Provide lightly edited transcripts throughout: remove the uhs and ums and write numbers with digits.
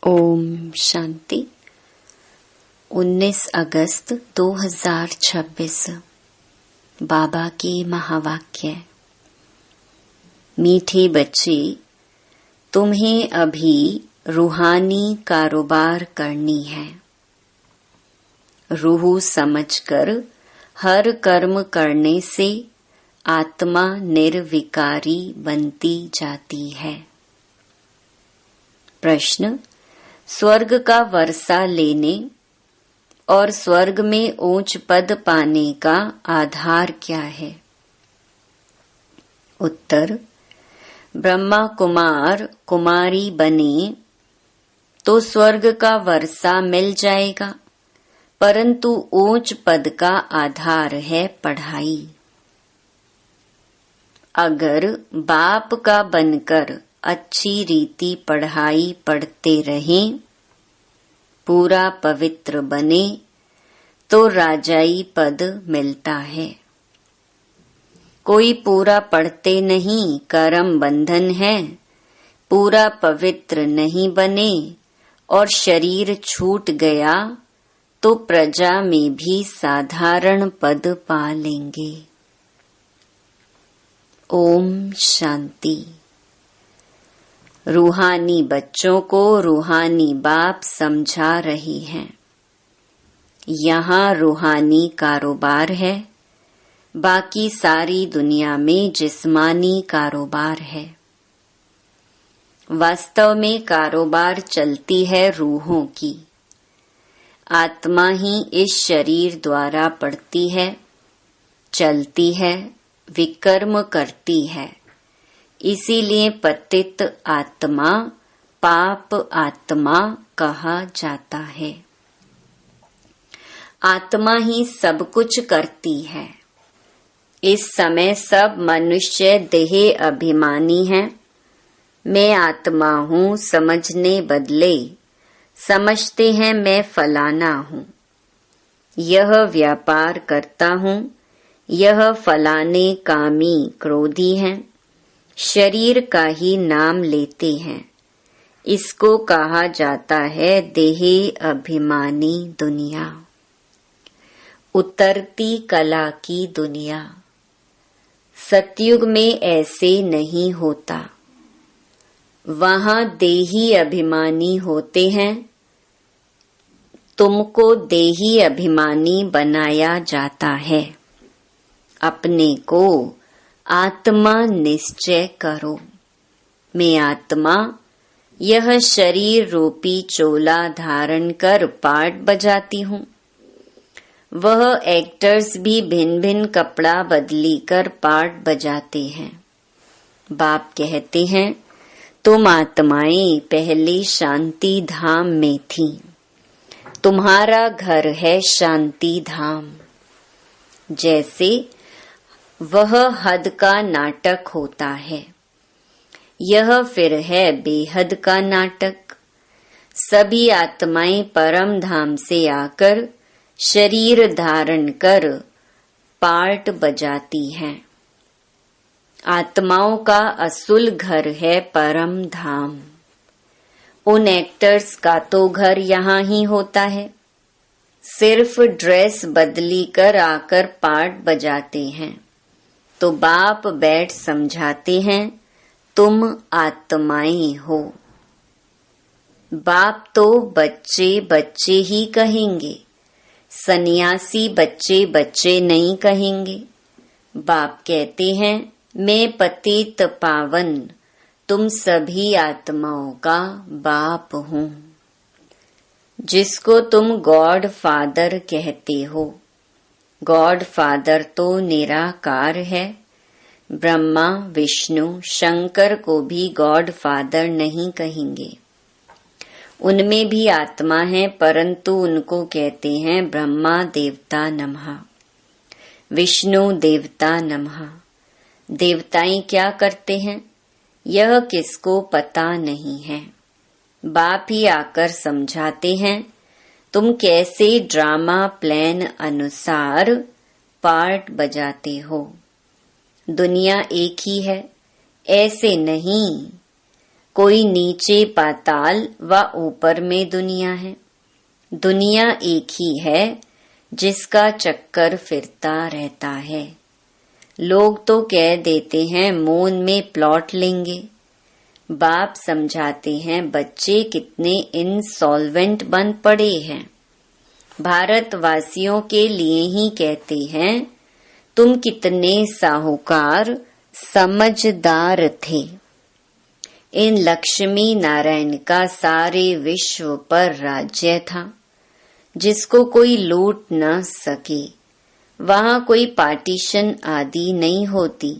ओम शांति। 19 अगस्त 2026 बाबा की महावाक्य। मीठे बच्चे, तुम्हें अभी रूहानी कारोबार करनी है। रूह समझकर हर कर्म करने से आत्मा निर्विकारी बनती जाती है। प्रश्न: स्वर्ग का वर्षा लेने और स्वर्ग में ऊंच पद पाने का आधार क्या है? उत्तर: ब्रह्मा कुमार कुमारी बने तो स्वर्ग का वर्षा मिल जाएगा, परंतु ऊंच पद का आधार है पढ़ाई। अगर बाप का बनकर अच्छी रीति पढ़ाई पढ़ते रहें, पूरा पवित्र बने तो राजाई पद मिलता है। कोई पूरा पढ़ते नहीं, कर्म बंधन है, पूरा पवित्र नहीं बने और शरीर छूट गया तो प्रजा में भी साधारण पद पा लेंगे। ओम शांति। रूहानी बच्चों को रूहानी बाप समझा रही हैं। यहाँ रूहानी कारोबार है, बाकी सारी दुनिया में जिस्मानी कारोबार है। वास्तव में कारोबार चलती है रूहों की। आत्मा ही इस शरीर द्वारा पढ़ती है, चलती है, विकर्म करती है। इसीलिए पतित आत्मा, पाप आत्मा कहा जाता है। आत्मा ही सब कुछ करती है। इस समय सब मनुष्य देह अभिमानी हैं। मैं आत्मा हूँ समझने बदले समझते हैं मैं फलाना हूँ। यह व्यापार करता हूँ, यह फलाने कामी क्रोधी हैं। शरीर का ही नाम लेते हैं। इसको कहा जाता है देह अभिमानी दुनिया, उतरती कला की दुनिया। सतयुग में ऐसे नहीं होता। वहाँ देही अभिमानी होते हैं। तुमको देही अभिमानी बनाया जाता है। अपने को आत्मा निश्चय करो। मैं आत्मा यह शरीर रूपी चोला धारण कर पार्ट बजाती हूँ। वह एक्टर्स भी भिन्न भिन्न कपड़ा बदली कर पार्ट बजाते हैं। बाप कहते हैं, तुम आत्माएं पहले शांति धाम में थी। तुम्हारा घर है शांति धाम। जैसे वह हद का नाटक होता है, यह फिर है बेहद का नाटक। सभी आत्माएं परम धाम से आकर शरीर धारण कर पार्ट बजाती हैं। आत्माओं का असुल घर है परम धाम। उन एक्टर्स का तो घर यहाँ ही होता है। सिर्फ ड्रेस बदली कर आकर पार्ट बजाते हैं। तो बाप बैठ समझाते हैं, तुम आत्माएं हो। बाप तो बच्चे बच्चे ही कहेंगे, सन्यासी बच्चे बच्चे नहीं कहेंगे। बाप कहते हैं, मैं पतित पावन तुम सभी आत्माओं का बाप हूँ। जिसको तुम गॉड फादर कहते हो, गॉड फादर तो निराकार है। ब्रह्मा विष्णु शंकर को भी गॉड फादर नहीं कहेंगे। उनमें भी आत्मा है, परंतु उनको कहते हैं ब्रह्मा देवता नमः, विष्णु देवता नमः। देवताएं क्या करते हैं यह किसको पता नहीं है। बाप ही आकर समझाते हैं, तुम कैसे ड्रामा प्लान अनुसार पार्ट बजाते हो। दुनिया एक ही है, ऐसे नहीं। कोई नीचे पाताल व ऊपर में दुनिया है। दुनिया एक ही है जिसका चक्कर फिरता रहता है। लोग तो कह देते हैं मून में प्लॉट लेंगे। बाप समझाते हैं बच्चे कितने इंसॉल्वेंट बन पड़े हैं। भारतवासियों के लिए ही कहते हैं तुम कितने साहूकार समझदार थे। इन लक्ष्मी नारायण का सारे विश्व पर राज्य था जिसको कोई लूट न सके। वहां कोई पार्टीशन आदि नहीं होती।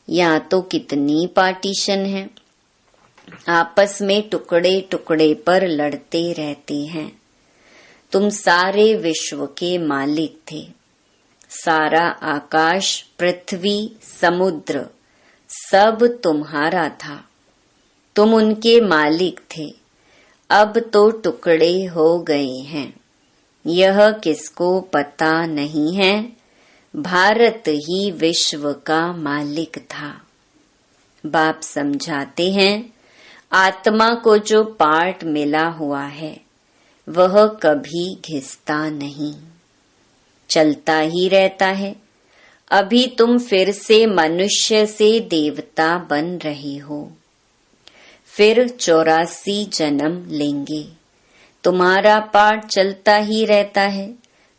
यहाँ तो कितनी पार्टीशन है, आपस में टुकड़े टुकड़े पर लड़ते रहते हैं। तुम सारे विश्व के मालिक थे। सारा आकाश, पृथ्वी, समुद्र सब तुम्हारा था। तुम उनके मालिक थे। अब तो टुकड़े हो गए हैं। यह किसको पता नहीं है। भारत ही विश्व का मालिक था। बाप समझाते हैं आत्मा को जो पार्ट मिला हुआ है वह कभी घिसता नहीं, चलता ही रहता है। अभी तुम फिर से मनुष्य से देवता बन रहे हो। फिर 84 जन्म लेंगे। तुम्हारा पाठ चलता ही रहता है,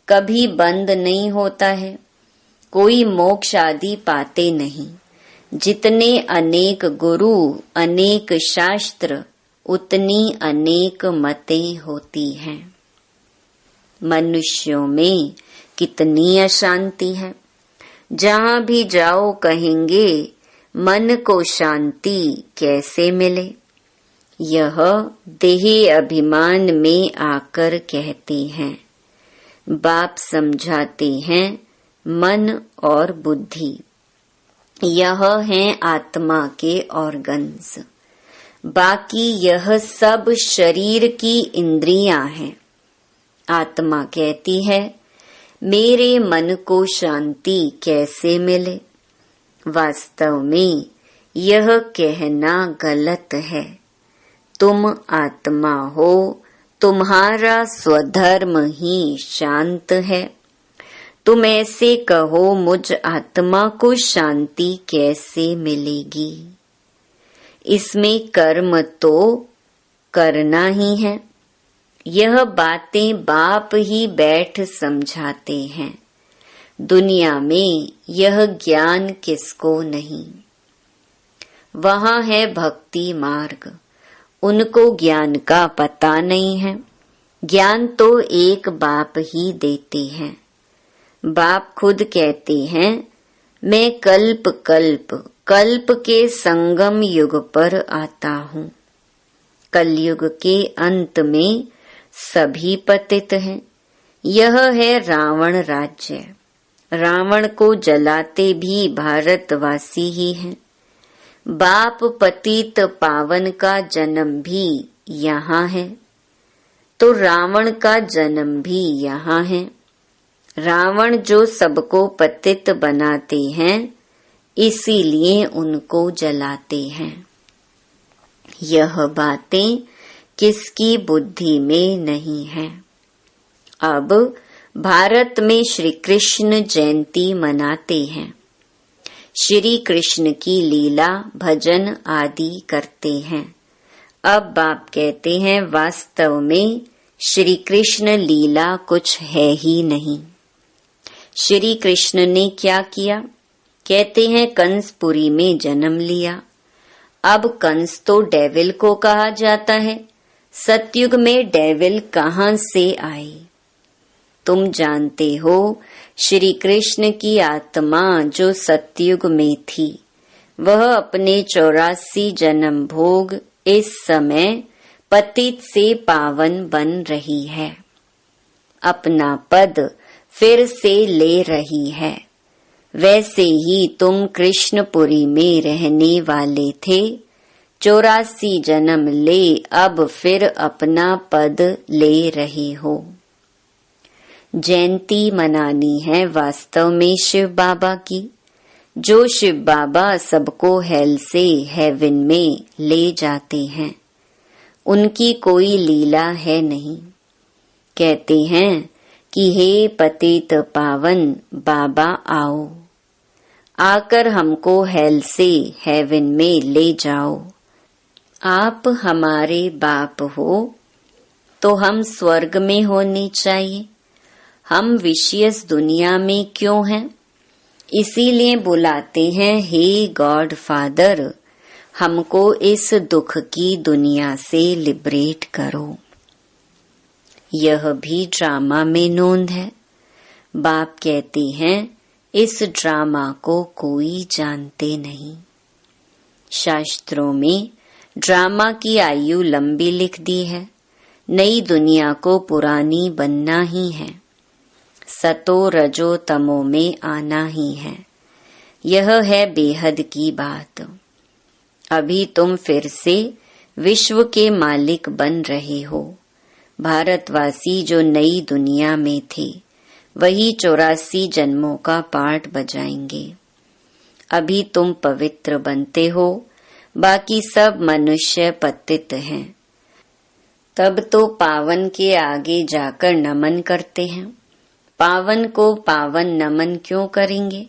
कभी बंद नहीं होता है। कोई मोक्ष आदि पाते नहीं। जितने अनेक गुरु, अनेक शास्त्र, उतनी अनेक मतें होती हैं। मनुष्यों में कितनी अशांति है। जहाँ भी जाओ कहेंगे मन को शांति कैसे मिले। यह देह अभिमान में आकर कहते हैं। बाप समझाते हैं मन और बुद्धि यह हैं आत्मा के ऑर्गन्स। बाकी यह सब शरीर की इंद्रियां हैं। आत्मा कहती है मेरे मन को शांति कैसे मिले। वास्तव में यह कहना गलत है। तुम आत्मा हो, तुम्हारा स्वधर्म ही शांत है। तुम ऐसे कहो मुझ आत्मा को शांति कैसे मिलेगी। इसमें कर्म तो करना ही है। यह बातें बाप ही बैठ समझाते हैं। दुनिया में यह ज्ञान किसको नहीं। वहाँ है भक्ति मार्ग, उनको ज्ञान का पता नहीं है। ज्ञान तो एक बाप ही देते हैं। बाप खुद कहते हैं मैं कल्प कल्प कल्प के संगम युग पर आता हूँ। कलयुग के अंत में सभी पतित हैं। यह है रावण राज्य। रावण को जलाते भी भारतवासी ही हैं। बाप पतित पावन का जन्म भी यहाँ है, तो रावण का जन्म भी यहाँ है। रावण जो सबको पतित बनाते हैं, इसीलिए उनको जलाते हैं। यह बातें किसकी बुद्धि में नहीं है। अब भारत में श्री कृष्ण जयंती मनाते हैं। श्री कृष्ण की लीला भजन आदि करते हैं। अब बाप कहते हैं वास्तव में श्री कृष्ण लीला कुछ है ही नहीं। श्री कृष्ण ने क्या किया? कहते हैं कंसपुरी में जन्म लिया। अब कंस तो डेविल को कहा जाता है। सतयुग में डेविल कहाँ से आए? तुम जानते हो श्री कृष्ण की आत्मा जो सतयुग में थी, वह अपने 84 जन्म भोग इस समय पतित से पावन बन रही है। अपना पद फिर से ले रही है। वैसे ही तुम कृष्णपुरी में रहने वाले थे। 84 जन्म ले अब फिर अपना पद ले रहे हो। जयंती मनानी है वास्तव में शिव बाबा की। जो शिव बाबा सबको हेल से हेवन में ले जाते हैं, उनकी कोई लीला है नहीं। कहते हैं कि हे पतित पावन बाबा आओ, आकर हमको हेल से हेवन में ले जाओ। आप हमारे बाप हो तो हम स्वर्ग में होने चाहिए, हम विशेष दुनिया में क्यों हैं? इसीलिए बुलाते हैं हे गॉड फादर, हमको इस दुख की दुनिया से लिबरेट करो। यह भी ड्रामा में नोंद है। बाप कहते हैं इस ड्रामा को कोई जानते नहीं। शास्त्रों में ड्रामा की आयु लंबी लिख दी है। नई दुनिया को पुरानी बनना ही है, सतो रजो तमो में आना ही है। यह है बेहद की बात। अभी तुम फिर से विश्व के मालिक बन रहे हो। भारतवासी जो नई दुनिया में थे वही 84 जन्मों का पाठ बजाएंगे। अभी तुम पवित्र बनते हो, बाकी सब मनुष्य पतित हैं। तब तो पावन के आगे जाकर नमन करते हैं। पावन को पावन नमन क्यों करेंगे?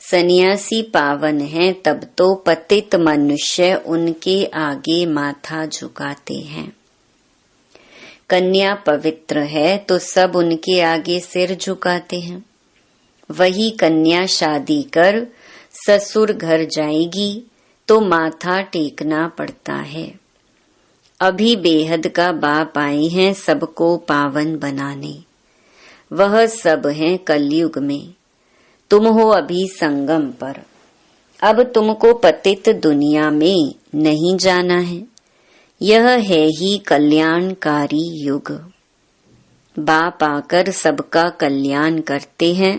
सन्यासी पावन हैं, तब तो पतित मनुष्य उनके आगे माथा झुकाते हैं। कन्या पवित्र है तो सब उनके आगे सिर झुकाते हैं। वही कन्या शादी कर ससुर घर जाएगी तो माथा टेकना पड़ता है। अभी बेहद का बाप आए हैं सबको पावन बनाने। वह सब हैं कलयुग में, तुम हो अभी संगम पर। अब तुमको पतित दुनिया में नहीं जाना है। यह है ही कल्याणकारी युग। बाप आकर सबका कल्याण करते हैं।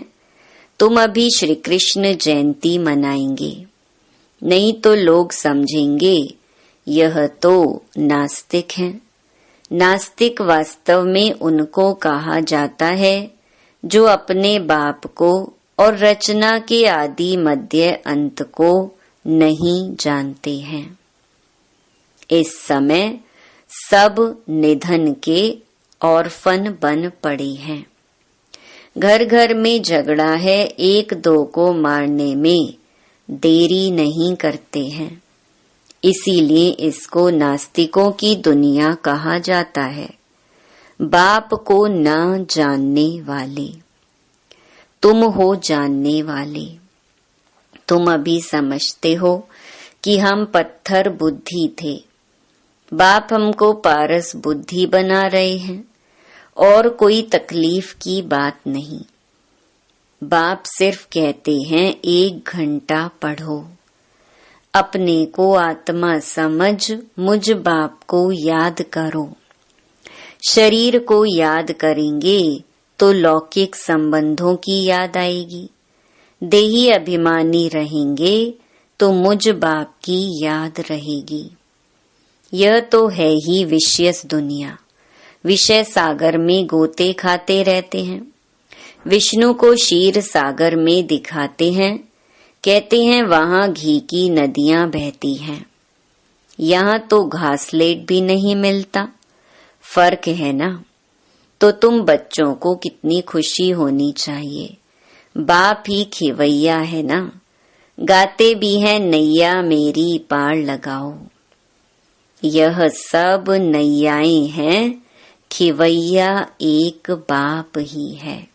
तुम अभी श्री कृष्ण जयंती मनाएंगे, नहीं तो लोग समझेंगे यह तो नास्तिक हैं। नास्तिक वास्तव में उनको कहा जाता है जो अपने बाप को और रचना के आदि मध्य अंत को नहीं जानते हैं। इस समय सब निधन के ऑर्फन बन पड़े हैं। घर घर में झगड़ा है, एक दो को मारने में देरी नहीं करते हैं। इसीलिए इसको नास्तिकों की दुनिया कहा जाता है। बाप को न जानने वाले। तुम हो जानने वाले। तुम अभी समझते हो कि हम पत्थर बुद्धि थे। बाप हमको पारस बुद्धि बना रहे हैं और कोई तकलीफ की बात नहीं। बाप सिर्फ कहते हैं 1 घंटा पढ़ो। अपने को आत्मा समझ मुझ बाप को याद करो। शरीर को याद करेंगे तो लौकिक संबंधों की याद आएगी। देही अभिमानी रहेंगे तो मुझ बाप की याद रहेगी। यह तो है ही विशेष दुनिया। विषय सागर में गोते खाते रहते हैं। विष्णु को क्षीर सागर में दिखाते हैं। कहते हैं वहां घी की नदियां बहती हैं। यहाँ तो घासलेट भी नहीं मिलता। फर्क है ना? तो तुम बच्चों को कितनी खुशी होनी चाहिए। बाप ही खिवैया है ना। गाते भी हैं नैया मेरी पार लगाओ। यह सब नैयाएं हैं, खिवैया एक बाप ही है।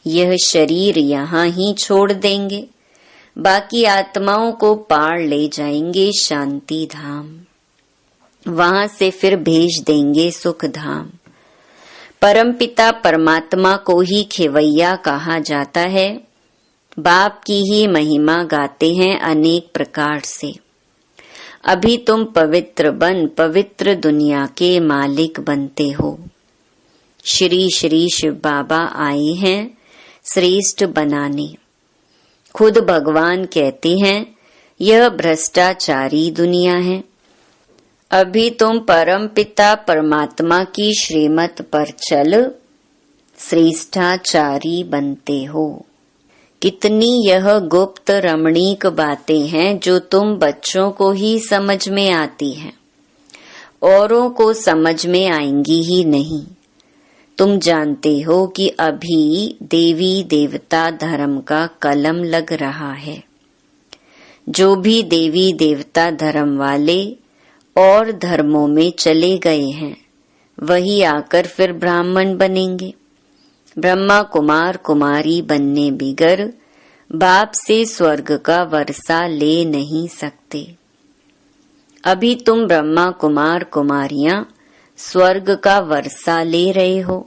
यह शरीर यहाँ ही छोड़ देंगे, बाकी आत्माओं को पार ले जाएंगे शांति धाम। वहां से फिर भेज देंगे सुख धाम। परमपिता परमात्मा को ही खिवैया कहा जाता है। बाप की ही महिमा गाते हैं अनेक प्रकार से। अभी तुम पवित्र बन पवित्र दुनिया के मालिक बनते हो। श्री श्री शिव बाबा आए हैं श्रेष्ठ बनाने। खुद भगवान कहते हैं यह भ्रष्टाचारी दुनिया है। अभी तुम परम पिता परमात्मा की श्रीमत पर चल श्रेष्ठाचारी बनते हो। कितनी यह गुप्त रमणीक बातें हैं जो तुम बच्चों को ही समझ में आती हैं, औरों को समझ में आएंगी ही नहीं। तुम जानते हो कि अभी देवी देवता धर्म का कलम लग रहा है। जो भी देवी देवता धर्म वाले और धर्मों में चले गए हैं वही आकर फिर ब्राह्मण बनेंगे। ब्रह्मा कुमार कुमारी बनने बिगर बाप से स्वर्ग का वर्षा ले नहीं सकते। अभी तुम ब्रह्मा कुमार कुमारियां स्वर्ग का वर्षा ले रहे हो।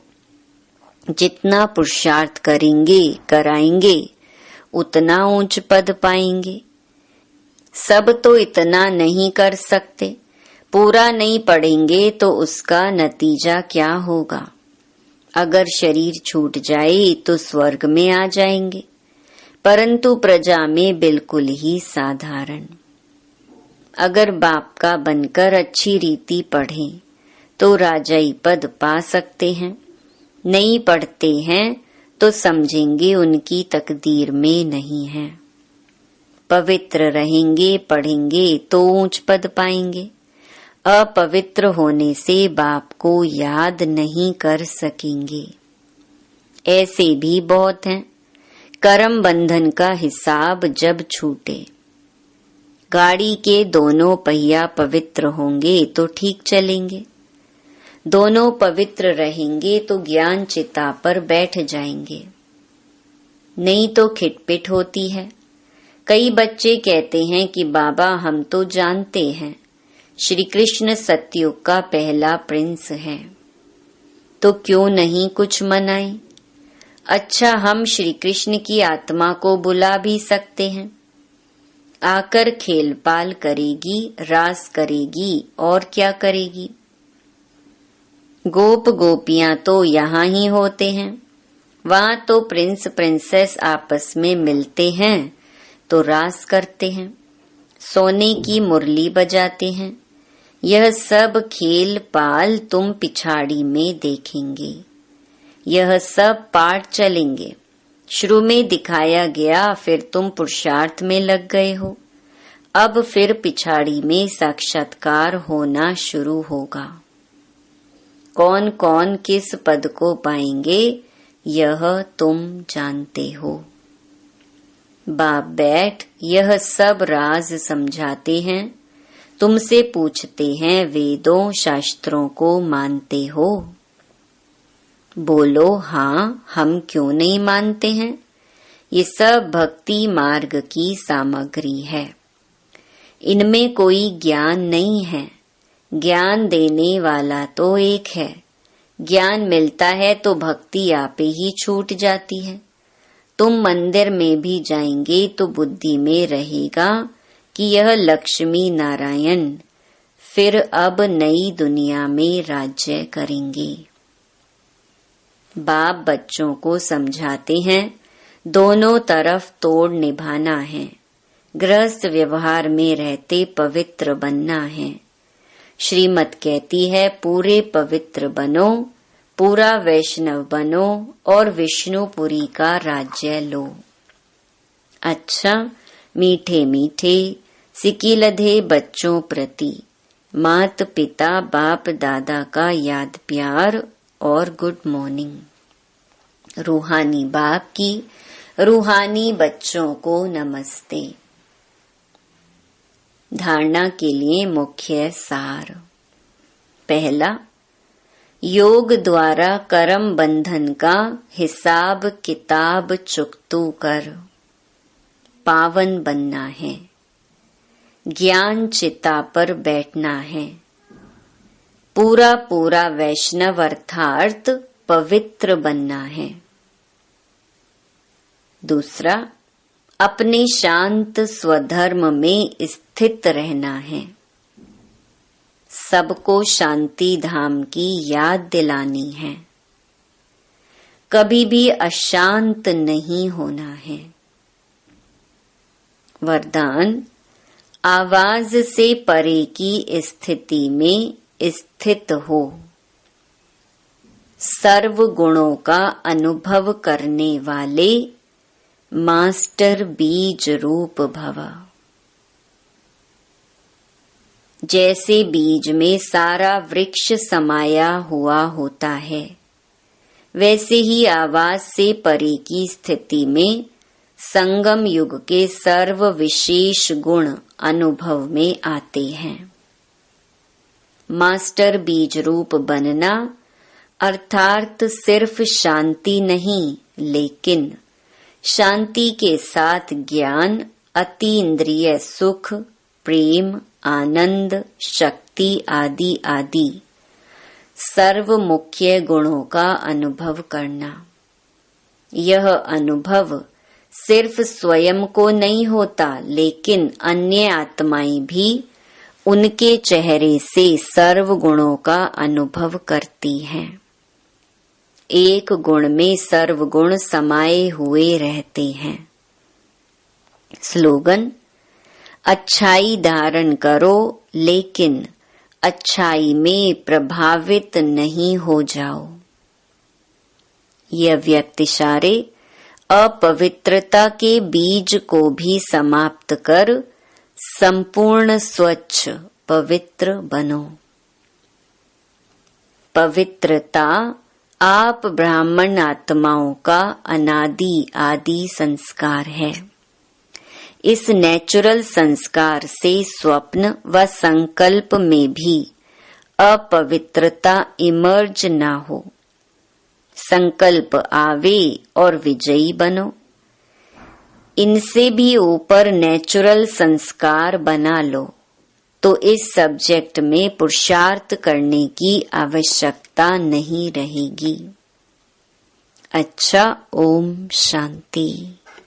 जितना पुरुषार्थ करेंगे कराएंगे उतना ऊंच पद पाएंगे। सब तो इतना नहीं कर सकते। पूरा नहीं पढ़ेंगे तो उसका नतीजा क्या होगा? अगर शरीर छूट जाए तो स्वर्ग में आ जाएंगे, परंतु प्रजा में बिल्कुल ही साधारण। अगर बाप का बनकर अच्छी रीति पढ़ें तो राजाई पद पा सकते हैं। नहीं पढ़ते हैं तो समझेंगे उनकी तकदीर में नहीं है। पवित्र रहेंगे पढ़ेंगे तो ऊंच पद पाएंगे। अपवित्र होने से बाप को याद नहीं कर सकेंगे। ऐसे भी बहुत हैं। कर्म बंधन का हिसाब जब छूटे, गाड़ी के दोनों पहिया पवित्र होंगे तो ठीक चलेंगे। दोनों पवित्र रहेंगे तो ज्ञान चिता पर बैठ जाएंगे, नहीं तो खिटपिट होती है। कई बच्चे कहते हैं कि बाबा हम तो जानते हैं श्री कृष्ण सतयुग का पहला प्रिंस है, तो क्यों नहीं कुछ मनाएं? अच्छा, हम श्री कृष्ण की आत्मा को बुला भी सकते हैं। आकर खेल पाल करेगी, रास करेगी और क्या करेगी। गोप गोपियां तो यहाँ ही होते हैं। वहां तो प्रिंस प्रिंसेस आपस में मिलते हैं तो रास करते हैं, सोने की मुरली बजाते हैं। यह सब खेल पाल तुम पिछाड़ी में देखेंगे। यह सब पाठ चलेंगे। शुरू में दिखाया गया, फिर तुम पुरुषार्थ में लग गए हो। अब फिर पिछाड़ी में साक्षात्कार होना शुरू होगा। कौन कौन किस पद को पाएंगे यह तुम जानते हो। बाप बैठ यह सब राज समझाते हैं। तुमसे पूछते हैं वेदों शास्त्रों को मानते हो? बोलो हाँ, हम क्यों नहीं मानते हैं। ये सब भक्ति मार्ग की सामग्री है। इनमें कोई ज्ञान नहीं है। ज्ञान देने वाला तो एक है। ज्ञान मिलता है तो भक्ति आपे ही छूट जाती है। तुम मंदिर में भी जाएंगे तो बुद्धि में रहेगा कि यह लक्ष्मी नारायण फिर अब नई दुनिया में राज्य करेंगे। बाप बच्चों को समझाते हैं दोनों तरफ तोड़ निभाना है। गृहस्थ व्यवहार में रहते पवित्र बनना है। श्रीमत कहती है पूरे पवित्र बनो, पूरा वैष्णव बनो और विष्णुपुरी का राज्य लो। अच्छा, मीठे मीठे सिकिलधे बच्चों प्रति मात पिता बाप दादा का याद प्यार और गुड मॉर्निंग। रूहानी बाप की रूहानी बच्चों को नमस्ते। धारणा के लिए मुख्य सार। पहला, योग द्वारा कर्म बंधन का हिसाब किताब चुकतू कर पावन बनना है। ज्ञान चिता पर बैठना है। पूरा पूरा वैष्णव अर्थात पवित्र बनना है। दूसरा, अपने शांत स्वधर्म में स्थित रहना है। सबको शांति धाम की याद दिलानी है। कभी भी अशांत नहीं होना है। वरदान, आवाज से परे की स्थिति में स्थित हो। सर्व गुणों का अनुभव करने वाले मास्टर बीज रूप भव। जैसे बीज में सारा वृक्ष समाया हुआ होता है, वैसे ही आवाज से परे की स्थिति में संगम युग के सर्व विशेष गुण अनुभव में आते हैं। मास्टर बीज रूप बनना अर्थात सिर्फ शांति नहीं, लेकिन शांति के साथ ज्ञान, अतीन्द्रिय सुख, प्रेम, आनंद, शक्ति आदि आदि सर्व मुख्य गुणों का अनुभव करना। यह अनुभव सिर्फ स्वयं को नहीं होता, लेकिन अन्य आत्माएं भी उनके चेहरे से सर्व गुणों का अनुभव करती हैं। एक गुण में सर्व गुण समाये हुए रहते हैं। स्लोगन: अच्छाई धारण करो, लेकिन अच्छाई में प्रभावित नहीं हो जाओ। यह व्यक्ति सारे अपवित्रता के बीज को भी समाप्त कर संपूर्ण स्वच्छ पवित्र बनो। पवित्रता आप ब्राह्मण आत्माओं का अनादि आदि संस्कार है। इस नेचुरल संस्कार से स्वप्न व संकल्प में भी अपवित्रता इमर्ज ना हो। संकल्प आवे और विजयी बनो। इनसे भी ऊपर नेचुरल संस्कार बना लो, तो इस सब्जेक्ट में पुरुषार्थ करने की आवश्यकता नहीं रहेगी। अच्छा, ओम शांति।